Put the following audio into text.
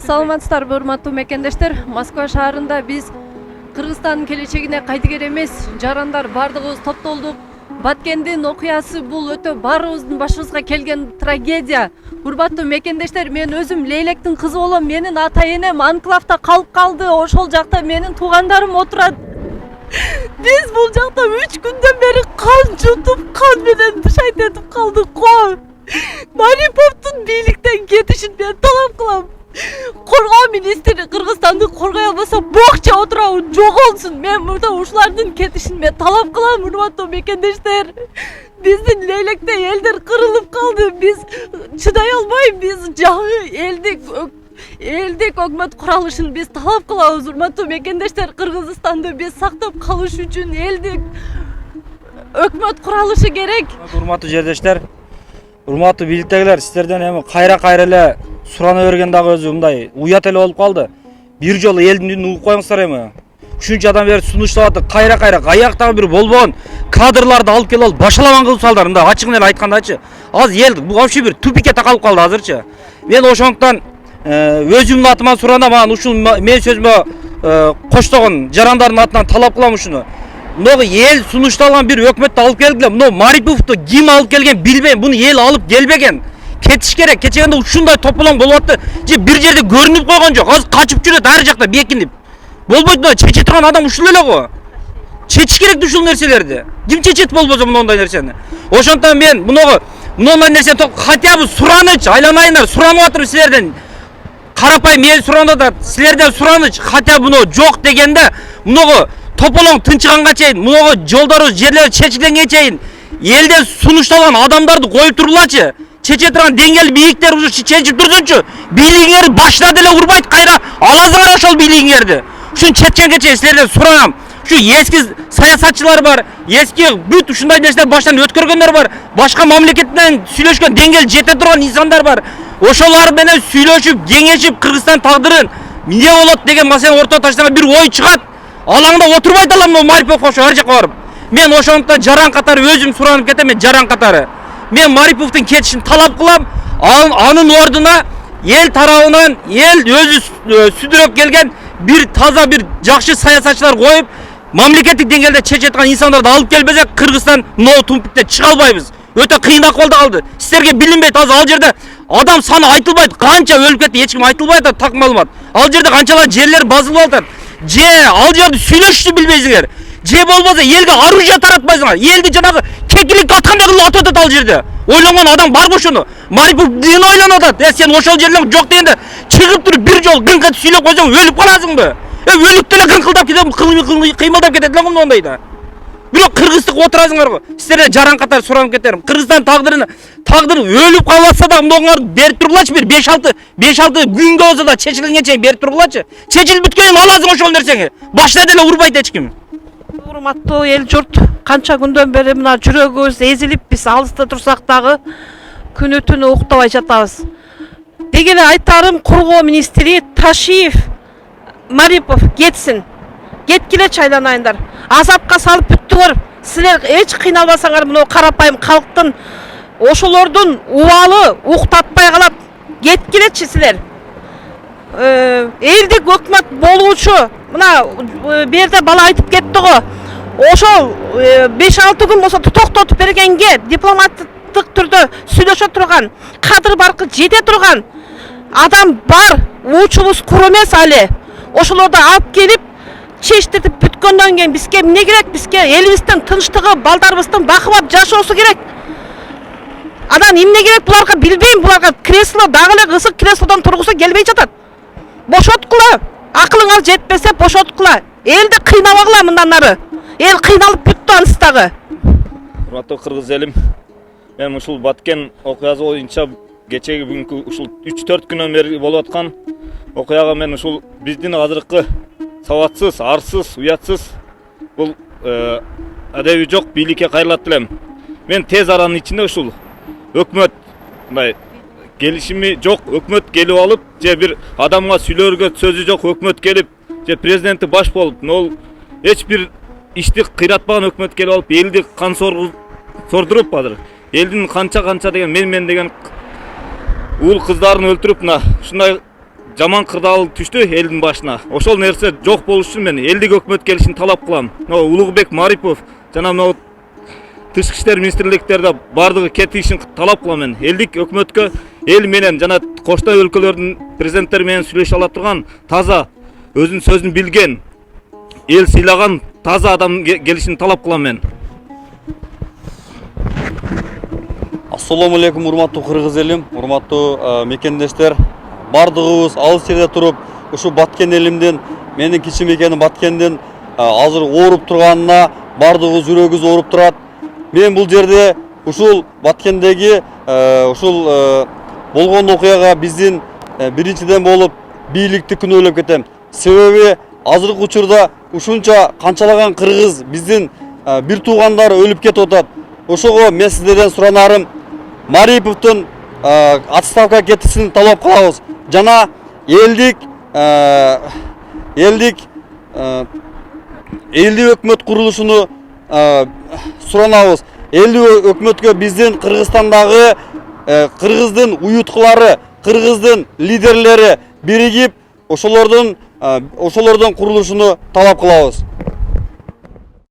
Саламатсыздарбы, урматтуу мекендештер. Москва шаарында биз Кыргызстандын келечегине кайдыгер эмес жарандар бардыгыбыз топтолдук. Баткендин окуясы бул өтө баарыбыздын башыбызга келген трагедия. Урматтуу мекендештер, мен өзүм Лейлектин кызы болом. Менин ата энем анклавда калып калды. Ошол жакта менин туугандарым отурат. Биз бул жакта 3 күндөн бери кан жутуп, кан менен дышайт этип калдык го. Мариповдун бийликтен кетишин мен талап кылам. Коргоо министри Кыргызстанды коргой албаса бокча отурабы жоголсун. Мен мурда ушулардын кетишин мен талап кылам, урматтуу мекендештер. Биздин Лейлекте элдер кырылып калды. Биз чыдай албай, биз жаңы элдик өкмөт куралышын биз талап кылабыз, урматтуу мекендештер. Кыргызстанды биз сактап калыш үчүн элдик өкмөт куралышы керек. Урматтуу жердештер, урматтуу бийликтегилер, сиздерден эми кайра эле сурана берген дагы өзү мындай уят эле болуп калды. Бир жолу элдин үнүн угуп коюңуздар эми. Ушунча адам бери сунуштап атып, кайра каяктагы бир болбогон кадрларды алып келип алып башаламан кылып салдыр. Мындай ачыгын эле айткандачы. Азыр эл бул вообще бир тупикке такалып калды азырчы. Мен ошондуктан өзүмдүн атыман суранам, ушул мен сөзүмө коштогон жарандардын атынан талап кылам ушуну. Мынагы эл сунушталган бир өкмөттү алып келгиле. Мына Мариповду ким алып келген билбейм. Буну эл алып келбеген. Кетиш керек. Кечегенде ушундай тополоң болуп атты. Же бир жерде көрүнүп койгон жок. Азыр качып жүрөт ар жакта бекинип. Болбойт да, чече турган адам ушул эле го. Чечиш керек ушул нерселерди. Ким чечет болбосо мындай нерсени. Ошондон мен мындай нерсени хотя бы сураныч, айланайындар, суранып атырмын силерден. Карапайым эл суранда да силерден сураныч, хотя бы жок дегенде, мынагы тополоң тынчыганга чейин, мынагы жолдорубуз, жерлер чечилгенге чейин элден сунушталган адамдарды коюп турулачы. Чече турган деңгел бийиктер уже чечип турсунчу. Бийлигиңерди башына деле урбайт, кайра аласыңар ошол бийлигиңерди. Ушун чечкенге чейин силерден суранам. Ушу эски саясатчылар бар, эски бүт ушундай нерселер баштан өткөргөндөр бар, башка мамлекеттен сүйлөшкөн деңгел жете турган инсандар бар. Ошолар менен сүйлөшүп, кеңешип Кыргызстан тагдырын эмне болот деген маселени ортого таштаган бир ой чыгат. Алаңда отурбайт алам Марипов ошо ар жака барып. Мен ошондуктан жаран катары өзүм суранып кетем, мен жаран катары. Мен Мариповдун кетишин талап кылам. Анын ордуна эл тарабынан эл өзү сүдүрөп келген бир таза бир жакшы саясатчылар коюп, мамлекеттик деңгээлде чече турган инсандарды алып келбесек, Кыргызстан мынау тумпиктен чыга албайбыз. Өтө кыйын акыбалда калды. Силерге билинбейт, азыр ал жерде адам саны айтылбайт, канча өлүп кетти, эч ким айтылбайт, так маалымат. Ал жерде канчалар жерлер базылып атат. Же ал жерде сүйлөшүштү билбейсиңер. Же болбосо элге оружие таратпайсыңар. Элди жанагы кекиликке аткандай кылып атат ал жерде. Ойлонгон адам барбы ошону? Марипов эмне ойлонуп атат? Сен ошол жерлен жок дегенде чыгып туруп бир жол гыңкат сүйлөп койсоң өлүп каласыңбы? Өлүп деле гыңкылдап кетет, кыймылдап кетет эле мондайда. Бирок кыргыздык отурасыңар го. Силерге жаран катары суранып кетерим. Кыргызстан тагдыры өлүп калбаса да мындагылар берип тургулачы, бир 5-6 күнгө болсо да чечилгенге чейин берип тургулачы. Чечилип бүткөнүн аласың ошол нерсени. Башына деле урбайт эч ким. Урматтуу эл журт, канча күндөн бери мына жүрөгүбүз эзилип, биз алыста турсак дагы күнү түнү уктабай жатабыз. Дегеле айтарым, коргоо министри Ташиев Марипов кетсин. Кеткиле айланайындар. Азапка салып бүттүңөр. Силер эч кыйналбасаңар, мына карапайым калктын ошолордун убалы уктатпай калат. Кеткилечи силер. Элдик өкмөт болуучу, мына берде бала айтып кетти го. Ошол 5-6 күн болсо токтотуп бергенге дипломаттык түрдө сүйлөшө турган, кадыр баркы жете турган адам бар. Уучубуз кур эмес али. Ошолорду алып келип чечтиртип бүткөндөн кийин бизге эмне керек? Бизге элибиздин тынчтыгы, балдарыбыздын бакыбап жашоосу керек. Анан эмне керек буларга билбейм, буларга кресло дагы эле кызык креслодон тургусу келбей жатат. Бошоткула. Акылыңар жетпесе бошоткула. Элди кыйнабагыла мындан ары. Эл кыйналып бүттү аныстагы. Урматтуу кыргыз элим, мен ушул Баткен окуясы боюнча кечеги бүгүнкү ушул 3-4 күнөн бери болуп аткан окуяга мен ушул биздин азыркы сабатсыз, арсыз, уятсыз бул адеби жок бийликке кайрылат элем. Мен тез аранын ичинде ушул өкмөт мындай келишими жок, өкмөт келип алып, же бир адамга сүйлөргө сөзү жок өкмөт келип, же президенти баш болуп, ол эч бир ишти кыйратпаган өкмөт келип алып, элди кан сордуруп азыр. Элдин канча деген мен деген уул кыздарын өлтүрүп, мына ушундай жаман кырдаал түштү элдин башына. Ошол нерсе жок болуш үчүн мен элдик өкмөт келишин талап кылам. Улугбек Марипов жана могу тышкы иштер министрликтерде бардыгы кетишин талап кылам мен. Элдик өкмөткө эл менен жана коштой өлкөлөрдүн президенттери менен сүйлөшө ала турган таза өзүнүн сөзүн билген эл сыйлаган таза адам келишин талап кылам мен. Ассаламу алейкум, урматтуу кыргыз элим, урматтуу мекендештер. Бардыгыбыз алыс жерде туруп, ушу Баткен элимдин, менин кичи мекеним Баткендин азыр ооруп турганына бардыгыбыз жүрөгүбүз ооруп турат. Мен бул жерде ушул Баткендеги ушул болгон окуяга биздин биринчиден болуп бийликти күнөөлөп кетем. Себеби азыркы учурда ушунча канчалаган кыргыз биздин бир туугандары өлүп кетип атат. Ошого мен сиздерден суранарым, Мариповдун отставка кетишин талап кылабыз. Жана элдик өкмөт курулушуну суранабыз. Элдик өкмөткө биздин Кыргызстандагы кыргыздын уюткулары, кыргыздын лидерлери биригип ошолордун курулушуну талап кылабыз.